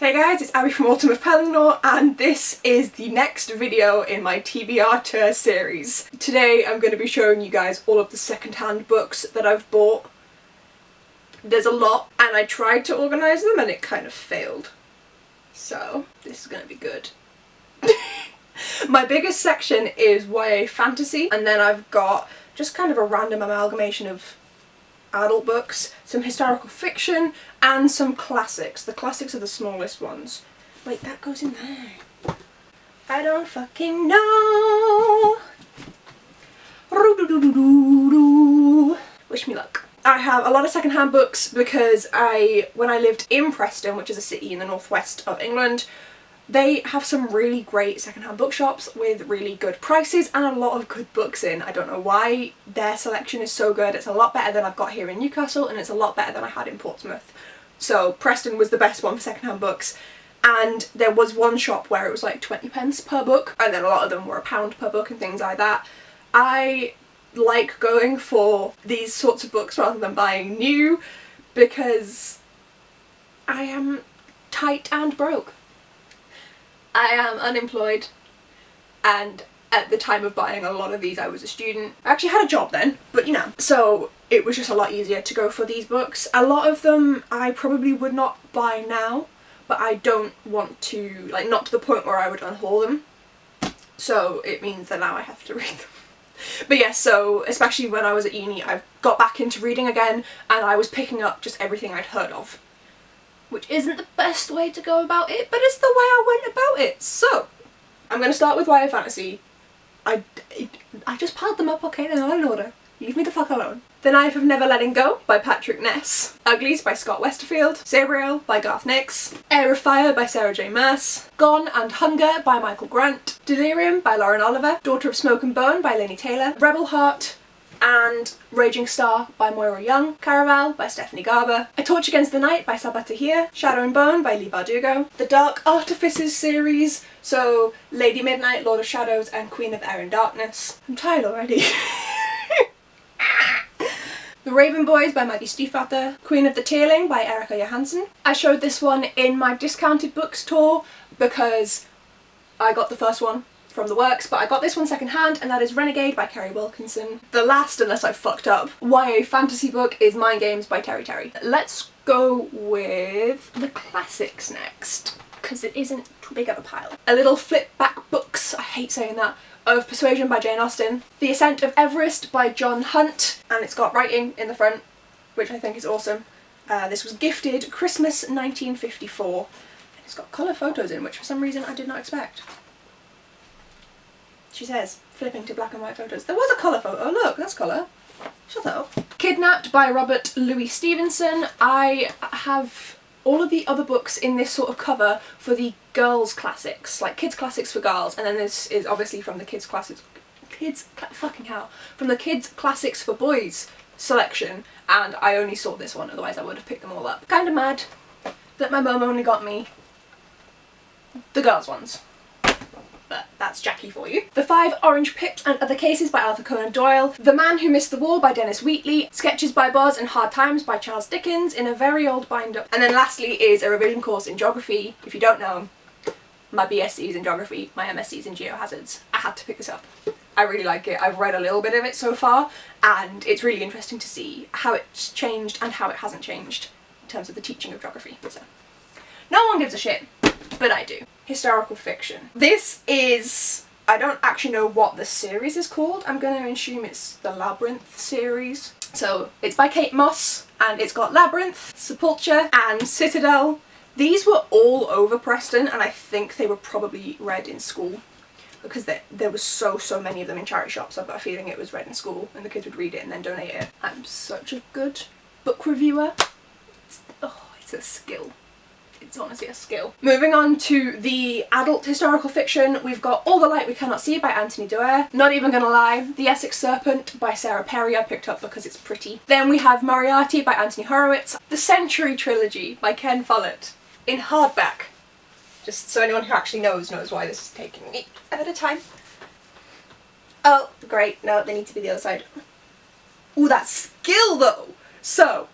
Hey guys, it's Abby from Autumn of Pellinor, and this is the next video in my TBR tour series. Today I'm going to be showing you guys all of the second-hand books that I've bought. There's a lot, and I tried to organise them and it kind of failed. So, this is going to be good. My biggest section is YA fantasy, and then I've got just kind of a random amalgamation of adult books, some historical fiction, and some classics. The classics are the smallest ones. Wait, that goes in there. I don't fucking know. Wish me luck. I have a lot of secondhand books because when I lived in Preston, which is a city in the northwest of England, they have some really great secondhand bookshops with really good prices and a lot of good books in. I don't know why their selection is so good. It's a lot better than I've got here in Newcastle, and it's a lot better than I had in Portsmouth. So Preston was the best one for secondhand books, and there was one shop where it was like 20p per book, and then a lot of them were £1 per book and things like that. I like going for these sorts of books rather than buying new because I am tight and broke. I am unemployed, and at the time of buying a lot of these I was a student. I actually had a job then, but you know. So it was just a lot easier to go for these books. A lot of them I probably would not buy now, but I don't want to, like, not to the point where I would unhaul them. So it means that now I have to read them. But yeah, so especially when I was at uni, I got back into reading again, and I was picking up just everything I'd heard of. Which isn't the best way to go about it, but it's the way I went about it. So, I'm going to start with YA fantasy. I just piled them up, okay, they're not in order. Leave me the fuck alone. The Knife of Never Letting Go by Patrick Ness. Uglies by Scott Westerfield. Sabriel by Garth Nix. Heir of Fire by Sarah J. Maas. Gone and Hunger by Michael Grant. Delirium by Lauren Oliver. Daughter of Smoke and Bone by Laini Taylor. Rebel Heart and Raging Star by Moira Young. Caraval by Stephanie Garber. A Torch Against the Night by Sabaa Tahir. Shadow and Bone by Leigh Bardugo. The Dark Artifices series, so Lady Midnight, Lord of Shadows and Queen of Air and Darkness. I'm tired already. The Raven Boys by Maggie Stiefvater. Queen of the Tearling by Erika Johanson. I showed this one in my discounted books tour because I got the first one from the works, but I got this one second hand, and that is Renegade by Kerry Wilkinson. The last, unless I fucked up, YA fantasy book is Mind Games by Teri. Let's go with the classics next, because it isn't too big of a pile. A little flip back books, I hate saying that, of Persuasion by Jane Austen. The Ascent of Everest by John Hunt, and it's got writing in the front, which I think is awesome. This was gifted Christmas 1954, and it's got colour photos in, which for some reason I did not expect. She says, flipping to black and white photos. There was a colour photo. Oh look, that's colour. Shut up. Kidnapped by Robert Louis Stevenson. I have all of the other books in this sort of cover for the girls' classics, like kids' classics for girls, and then this is obviously from the kids' classics. From the kids' classics for boys selection, and I only saw this one, otherwise I would have picked them all up. Kind of mad that my mum only got me the girls' ones. But that's Jackie for you. The 5 Orange Pips and Other Cases by Arthur Conan Doyle. The Man Who Missed the War by Dennis Wheatley. Sketches by Boz and Hard Times by Charles Dickens in a very old binder. And then lastly is a revision course in geography. If you don't know, my BSc is in geography, my MSc is in geohazards. I had to pick this up. I really like it. I've read a little bit of it so far, and it's really interesting to see how it's changed and how it hasn't changed in terms of the teaching of geography. So, no one gives a shit, but I do. Historical fiction. This is, I don't actually know what the series is called. I'm going to assume it's the Labyrinth series. So it's by Kate Moss, and it's got Labyrinth, Sepulture and Citadel. These were all over Preston, and I think they were probably read in school because there was so many of them in charity shops. I've got a feeling it was read in school and the kids would read it and then donate it. I'm such a good book reviewer. It's a skill. It's honestly a skill. Moving on to the adult historical fiction, we've got All the Light We Cannot See by Anthony Doerr. Not even gonna lie, The Essex Serpent by Sarah Perry I picked up because it's pretty. Then we have Moriarty by Anthony Horowitz. The Century Trilogy by Ken Follett in hardback. Just so anyone who actually knows why this is taking me a bit of time. Oh, great. No, they need to be the other side. Ooh, that skill though! So,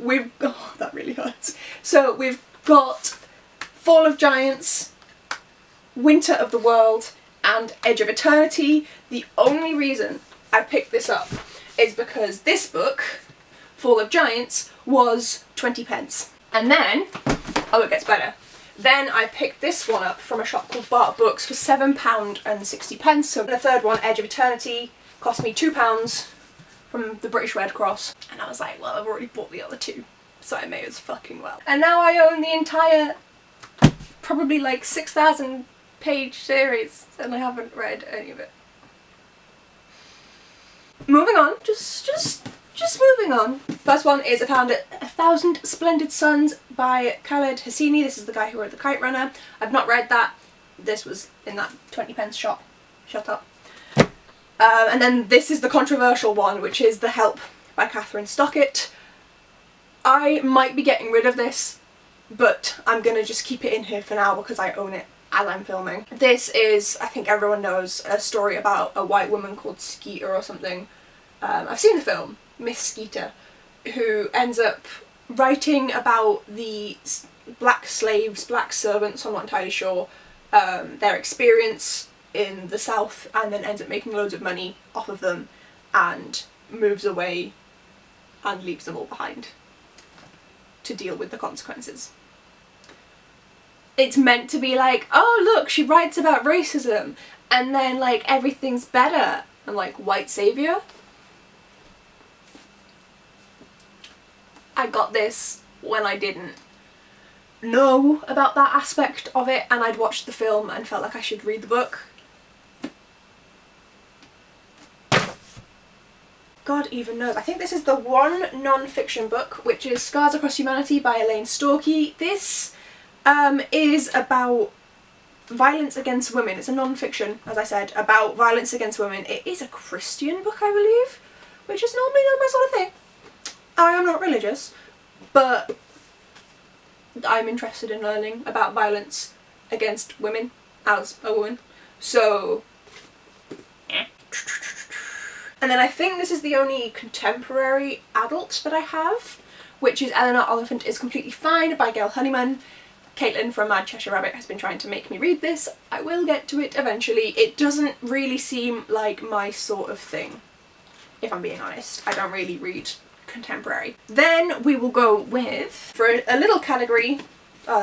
that really hurts. So, we've got Fall of Giants, Winter of the World, and Edge of Eternity. The only reason I picked this up is because this book, Fall of Giants, was 20p. And then, oh, it gets better. Then I picked this one up from a shop called Bart Books for £7.60. So the third one, Edge of Eternity, cost me £2 from the British Red Cross. And I was like, well, I've already bought the other two, so I may as fucking well. And now I own the entire, probably like 6,000 page series, and I haven't read any of it. Moving on, just moving on. First one is A Thousand Splendid Suns by Khaled Hosseini. This is the guy who wrote The Kite Runner. I've not read that. This was in that 20p shop. Shut up. And then this is the controversial one, which is The Help by Catherine Stockett. I might be getting rid of this, but I'm gonna just keep it in here for now because I own it as I'm filming. This is, I think everyone knows, a story about a white woman called Skeeter or something. I've seen the film, Miss Skeeter, who ends up writing about the black slaves, black servants, I'm not entirely sure, their experience in the South, and then ends up making loads of money off of them and moves away and leaves them all behind to deal with the consequences. It's meant to be like, oh look, she writes about racism and then like everything's better and like white saviour. I got this when I didn't know about that aspect of it, and I'd watched the film and felt like I should read the book. God even knows. I think this is the one non-fiction book, which is Scars Across Humanity by Elaine Storkey. This is about violence against women. It's a non-fiction, as I said, about violence against women. It is a Christian book, I believe, which is normally not my sort of thing. I am not religious, but I'm interested in learning about violence against women as a woman. So, and then I think this is the only contemporary adult that I have, which is Eleanor Oliphant is Completely Fine by Gail Honeyman. Caitlin from Mad Cheshire Rabbit has been trying to make me read this. I will get to it eventually. It doesn't really seem like my sort of thing, if I'm being honest. I don't really read contemporary. Then we will go with, for a little category,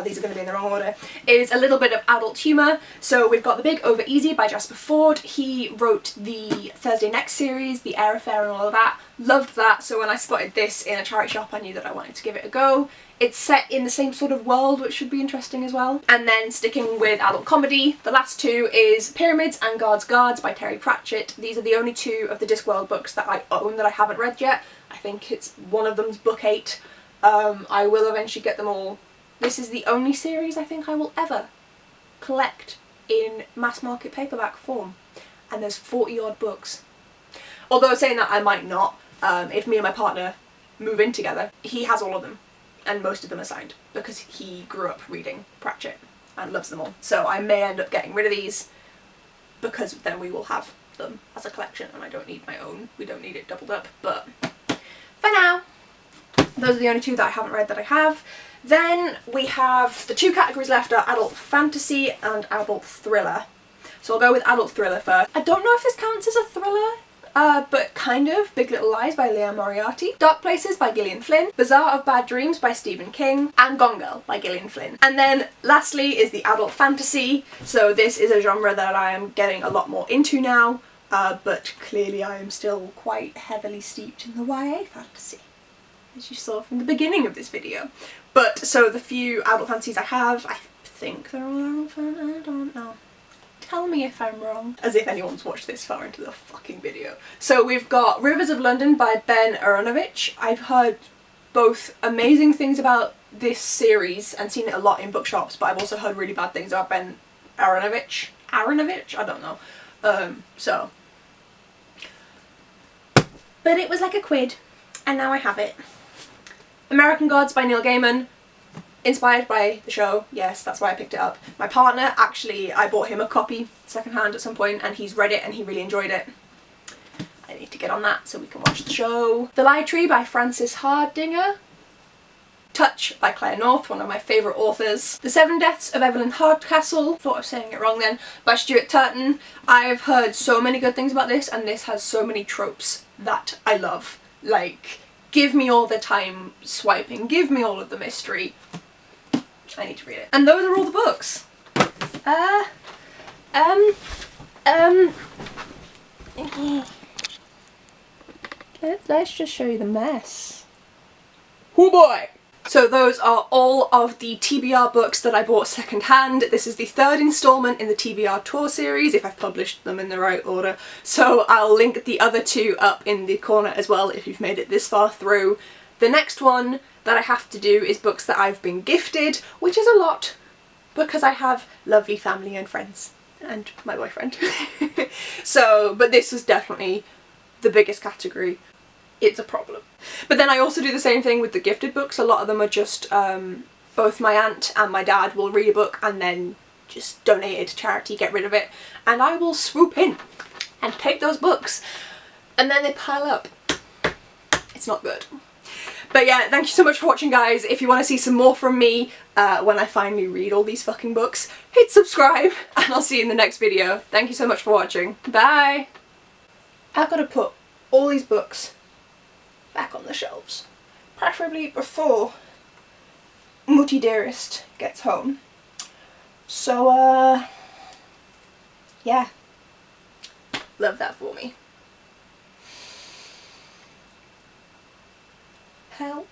these are going to be in the wrong order, is a little bit of adult humour. So we've got The Big Over Easy by Jasper Fforde. He wrote the Thursday Next series, the Heir Affair and all of that. Loved that, so when I spotted this in a charity shop I knew that I wanted to give it a go. It's set in the same sort of world, which should be interesting as well. And then sticking with adult comedy, the last two is Pyramids and Guards Guards by Terry Pratchett. These are the only two of the Discworld books that I own that I haven't read yet. I think it's one of them's book 8. I will eventually get them all. This is the only series I think I will ever collect in mass market paperback form. And there's 40 odd books. Although saying that, I might not. If me and my partner move in together, he has all of them. And most of them are signed because he grew up reading Pratchett and loves them all. So I may end up getting rid of these because then we will have them as a collection and I don't need my own. We don't need it doubled up, but for now, those are the only two that I haven't read that I have. Then we have the two categories left are adult fantasy and adult thriller. So I'll go with adult thriller first. I don't know if this counts as a thriller, but kind of. Big Little Lies by Leah Moriarty, Dark Places by Gillian Flynn, Bazaar of Bad Dreams by Stephen King, and Gone Girl by Gillian Flynn. And then lastly is the adult fantasy. So this is a genre that I am getting a lot more into now, but clearly I am still quite heavily steeped in the YA fantasy, as you saw from the beginning of this video. But so the few adult fantasies I have, I think they're all adult fantasy, I don't know. Tell me if I'm wrong. As if anyone's watched this far into the fucking video. So we've got Rivers of London by Ben Aronovich. I've heard both amazing things about this series and seen it a lot in bookshops, but I've also heard really bad things about Ben Aronovich. Aronovich? I don't know. So. But it was like a quid, and now I have it. American Gods by Neil Gaiman. Inspired by the show, yes, that's why I picked it up. My partner, actually, I bought him a copy secondhand at some point and he's read it and he really enjoyed it. I need to get on that so we can watch the show. The Lie Tree by Frances Hardinger. Touch by Clare North, one of my favourite authors. The Seven Deaths of Evelyn Hardcastle, thought I was saying it wrong then, by Stuart Turton. I've heard so many good things about this, and this has so many tropes that I love. Like, give me all the time swiping, give me all of the mystery. I need to read it. And those are all the books. Let's just show you the mess. Oh boy! So those are all of the TBR books that I bought secondhand. This is the third instalment in the TBR tour series, if I've published them in the right order. So I'll link the other two up in the corner as well if you've made it this far through. The next one that I have to do is books that I've been gifted, which is a lot because I have lovely family and friends and my boyfriend. So, but this was definitely the biggest category. It's a problem. But then I also do the same thing with the gifted books. A lot of them are just both my aunt and my dad will read a book and then just donate it to charity, get rid of it, and I will swoop in and take those books, and then they pile up. It's not good. But yeah, thank you so much for watching, guys. If you want to see some more from me when I finally read all these fucking books, hit subscribe and I'll see you in the next video. Thank you so much for watching. Bye! I've got to put all these books back on the shelves, preferably before Mutty Dearest gets home. So yeah, love that for me. Help.